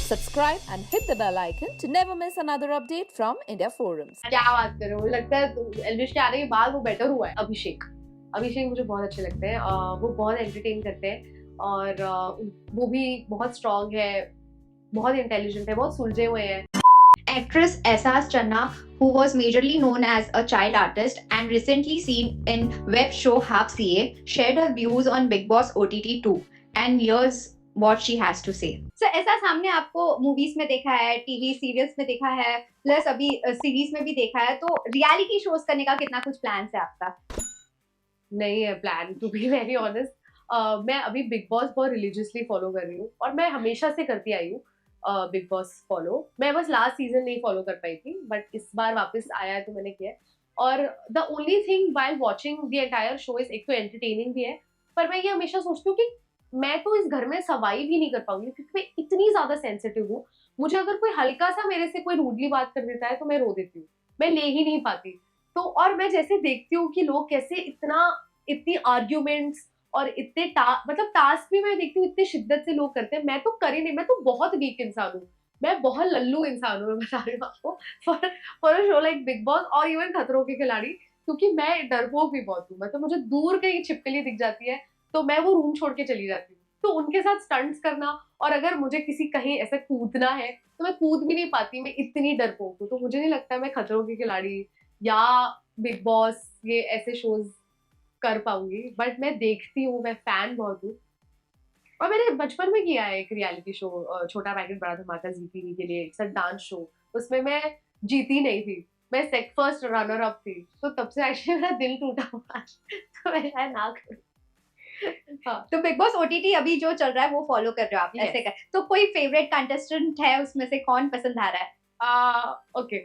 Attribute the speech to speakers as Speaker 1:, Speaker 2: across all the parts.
Speaker 1: Subscribe and hit the bell icon to never miss another update from India Forums.
Speaker 2: क्या बात कर रहे हो, मुझे लगता है एल्विश के आने के बाद वो बेटर हुआ है। अभिषेक मुझे बहुत अच्छे लगते हैं, वो बहुत एंटरटेन करते हैं और वो भी बहुत स्ट्रॉन्ग है, बहुत इंटेलिजेंट है, बहुत सुलझे हुए हैं।
Speaker 3: Actress Ehsas Channa, who was majorly known as a child artist and recently seen in web show Half CA, shared her views on Bigg Boss OTT 2 and here's what she has to say.
Speaker 4: So एहसास हमने आपको movies में देखा है, TV serials में देखा है, plus अभी सीरीज में भी देखा है, तो रियलिटी शोज करने का कितना कुछ प्लान है आपका?
Speaker 2: नहीं है plan, to be very honest. मैं अभी बिग बॉस बहुत रिलीजियसली फॉलो कर रही हूँ और मैं हमेशा से करती आई हूँ बिग बॉस फॉलो। मैं बस लास्ट सीजन नहीं फॉलो कर पाई थी, बट इस बार वापस आया है तो मैंने किया है। और the only thing while watching the entire show is, एक तो एंटरटेनिंग भी है, पर मैं ये हमेशा सोचती हूँ कि मैं तो इस घर में सर्वाइव ही नहीं कर पाऊंगी क्योंकि मैं इतनी ज्यादा सेंसिटिव हूँ। मुझे अगर कोई हल्का सा मेरे से कोई रूडली बात कर देता है तो मैं रो देती हूँ, मैं ले ही नहीं पाती। तो और मैं जैसे देखती हूँ कि लोग कैसे इतनी आर्ग्यूमेंट्स और इतने मतलब टास्क भी मैं देखती हूँ इतनी शिद्दत से लोग करते हैं, मैं तो कर ही नहीं। मैं तो बहुत वीक इंसान हूँ, मैं बहुत लल्लू इंसान हूँ, मैं बता रही हूँ आपको, for a show like big boss और इवन खतरों के खिलाड़ी, क्योंकि मैं डरपोक भी बहुत हूँ। मतलब मुझे दूर कहीं छिपकली दिख जाती है तो मैं वो रूम छोड़ के चली जाती हूँ। तो उनके साथ स्टंट्स करना, और अगर मुझे किसी कहीं ऐसे कूदना है तो मैं कूद भी नहीं पाती, मैं इतनी डरपोक हूँ। तो मुझे नहीं लगता मैं खतरों के खिलाड़ी या बिग बॉस ये ऐसे शोज कर पाऊंगी, बट मैं देखती हूँ, मैं फैन बहुत हूँ। और मैंने बचपन में किया है एक रियलिटी शो, छोटा पैकेट बड़ा धमाका जी टीवी के लिए, एक डांस शो, उसमें मैं जीती नहीं थी, मैं फर्स्ट रनर अप थी। तो तब से एक्चुअली मेरा दिल टूटा हुआ तो मैं शायद ना करूँ।
Speaker 4: हाँ, तो बिग बॉस ओटीटी अभी जो चल रहा है वो फॉलो कर रहे हो आप?
Speaker 2: Yes.
Speaker 4: ऐसे कर, तो कोई फेवरेट कंटेस्टेंट है उसमें से, कौन पसंद आ रहा है?
Speaker 2: ओके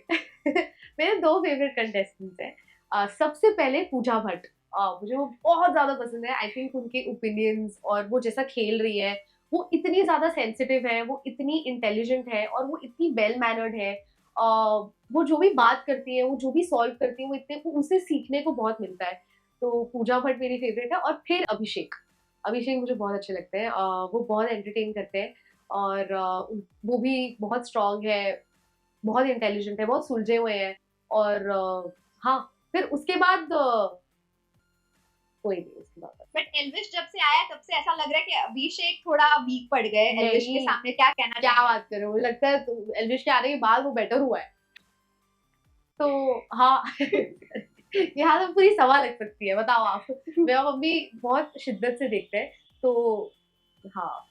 Speaker 2: मेरे दो फेवरेट कंटेस्टेंट्स हैं। सबसे पहले पूजा भट्ट, मुझे वो बहुत ज्यादा पसंद है। आई थिंक उनके ओपिनियंस और वो जैसा खेल रही है, वो इतनी ज्यादा सेंसिटिव है, वो इतनी इंटेलिजेंट है और वो इतनी वेल मैनर्ड है। वो जो भी बात करती है, वो जो भी सॉल्व करती है, वो उनसे सीखने को बहुत मिलता है। तो पूजा भट्ट मेरी फेवरेट है। और फिर अभिषेक मुझे बहुत अच्छे लगते हैं, वो बहुत एंटरटेन करते हैं और वो भी बहुत स्ट्रॉन्ग है, बहुत इंटेलिजेंट है, बहुत सुलझे हुए हैं। और हाँ, फिर उसके बाद कोई नहीं उसके बाद।
Speaker 4: बट एल्विश जब से आया तब से ऐसा लग रहा है कि अभिषेक थोड़ा वीक पड़ गए एल्विश के सामने, क्या कहना?
Speaker 2: क्या बात कर रहे हो, मुझे लगता है एल्विश के आने के बाद वो बेटर हुआ है। तो हाँ यहाँ तो पूरी सवा लग सकती है, बताओ आप। मेरा मम्मी बहुत शिद्दत से देखते हैं, तो हाँ।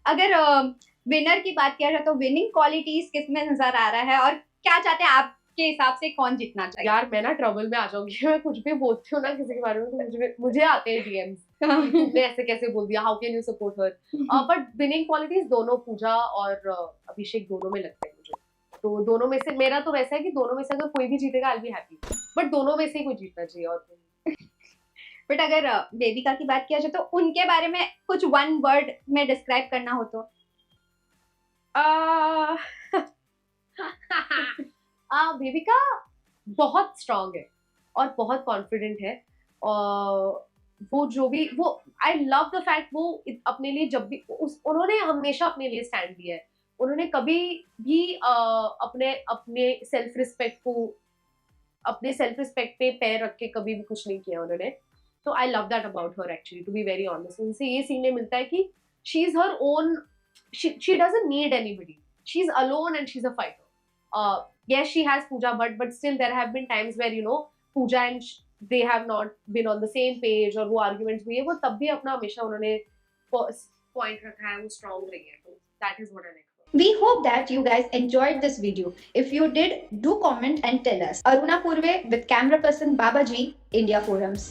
Speaker 4: अगर विनर की बात किया जाए तो विनिंग क्वालिटीज किसमें नजर आ रहा है और क्या चाहते हैं आपके हिसाब से कौन जीतना चाहिए?
Speaker 2: यार मैं ना ट्रबल में आ जाऊंगी, मैं कुछ भी बोलती हूँ ना किसी के बारे में तो मुझे आते हैं डीएम्स, तुमने ऐसे कैसे बोल दिया, how can you support her. But winning qualities दोनों पूजा और अभिषेक दोनों में लगते हैं मुझे। तो दोनों में से मेरा तो वैसा है कि दोनों में से अगर कोई भी जीतेगा आई बी हैप्पी, बट दोनों में से ही कोई जीतना चाहिए और कोई।
Speaker 4: बट अगर बेबिका की बात किया जाए तो उनके बारे में कुछ वन वर्ड में डिस्क्राइब करना हो तो?
Speaker 2: बेबिका बहुत स्ट्रांग है और बहुत कॉन्फिडेंट है। वो जो भी वो आई लव द फैक्ट वो अपने लिए जब भी उन्होंने हमेशा अपने लिए स्टैंड लिया है। उन्होंने कभी भी अपने सेल्फ रिस्पेक्ट पे पैर रख के कभी भी कुछ नहीं किया उन्होंने। तो I love that about her actually, to be very honest. उनसे ये सीखने मिलता है कि she is her own, she doesn't need anybody, she is alone and she is a fighter. Yes, she has Pooja, but still there have been times where Pooja and they have not been on the same page और वो arguments हुई है, वो तब भी अपना हमेशा उन्होंने point रखा है, वो strong रही है। तो that is what I like.
Speaker 3: We hope that you guys enjoyed this video. If you did, do comment and tell us. Aruna Purve with camera person Babaji, India Forums.